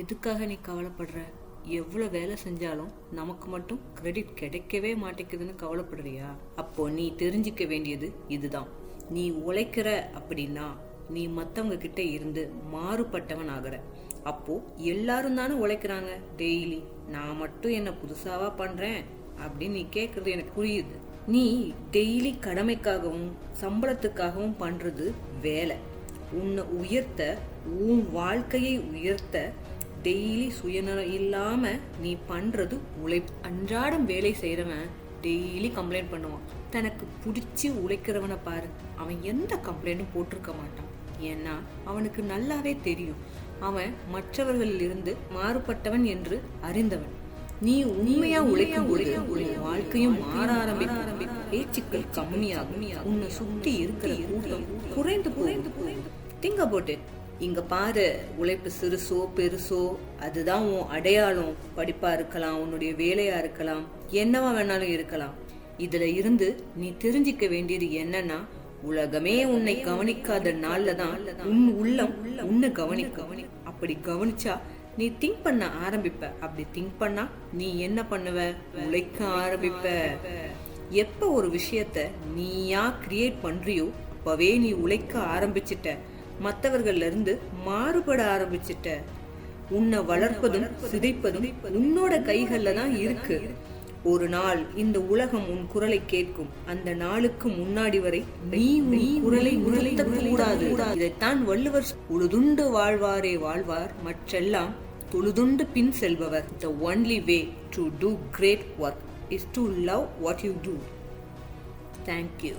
எதுக்காக நீ கவலைப்படுற? எவ்வளோ வேலை செஞ்சாலும் நமக்கு மட்டும் கிரெடிட் கிடைக்கவே மாட்டேங்குதுன்னு கவலைப்படுறியா? அப்போ நீ தெரிஞ்சிக்க வேண்டியது இதுதான். நீ உழைக்கிற அப்படின்னா நீ மற்றவங்க கிட்ட இருந்து மாறுபட்டவன் ஆகிற. அப்போ எல்லாரும் தானே உழைக்கிறாங்க டெய்லி, நான் மட்டும் என்ன புதுசாவா பண்றேன் அப்படின்னு நீ கேட்கறது எனக்கு புரியுது. நீ டெய்லி கடமைக்காகவும் சம்பளத்துக்காகவும் பண்றது வேலை. உன்னை உயர்த்த, உன் வாழ்க்கையை உயர்த்த டெய்லி சுயநலம் இல்லாம நீ பண்றது உழைப்பு. அன்றாடம் வேலை செய்யறவன் டெய்லி கம்ப்ளைண்ட் பண்ணுவான். தனக்கு பிடிச்சி உழைக்கிறவனை பாரு, அவன் எந்த கம்ப்ளைண்ட்டும் போட்டிருக்க மாட்டான். ஏன்னா அவனுக்கு நல்லாவே தெரியும் அவன் மற்றவர்களில் இருந்து மாறுபட்டவன் என்று அறிந்தவன். நீ உண்மையா உழைக்கும் போது உன் வாழ்க்கையும் மாற ஆரம்பிக்கும். பேச்சுக்கள் கம்மியாகும். உன்னை சுத்தி இருக்கிற கூட்டம் குறைந்து போகுது. Think about it. இங்க பாரு, உழைப்பு சிறுசோ பெருசோ அதுதான் உன் அடையாளம். படிப்பா இருக்கலாம், உன்னுடைய வேலையா இருக்கலாம், என்னவா வேணாலும் இருக்கலாம். இதுல இருந்து நீ தெரிஞ்சிக்க வேண்டியது என்னன்னா, உலகமே உன்னை கவனிக்காத நாள்ல தான் உன் உள்ளம் உன்னை கவனிக்கும். அப்படி கவனிச்சா நீ திங்க் பண்ண ஆரம்பிப்ப. அப்படி திங்க் பண்ணா நீ என்ன பண்ணுவ? உழைக்க ஆரம்பிப்ப. எப்ப ஒரு விஷயத்த நீயா கிரியேட் பண்றியோ அப்பவே நீ உழைக்க ஆரம்பிச்சிட்ட. மற்றவர்கள்ல இருந்து மாறுபட ஆரம்பிச்சிட்ட. உன்னை வளர்ப்பதும் சிதைப்பதும் உன்னோட கைகள்ல தான் இருக்கு. ஒரு நாள் இந்த உலகம் உன் குரலை கேட்கும். அந்த நாளுக்கு முன்னாடி வரை நீ குரலை நிறுத்த கூடாது. இதைத்தான் வள்ளுவர், உழுதுண்டு வாழ்வாரே வாழ்வார், மற்றெல்லாம் தொழுதுண்டு பின் செல்பவர். The only way to do great work is to love what you do. Thank you.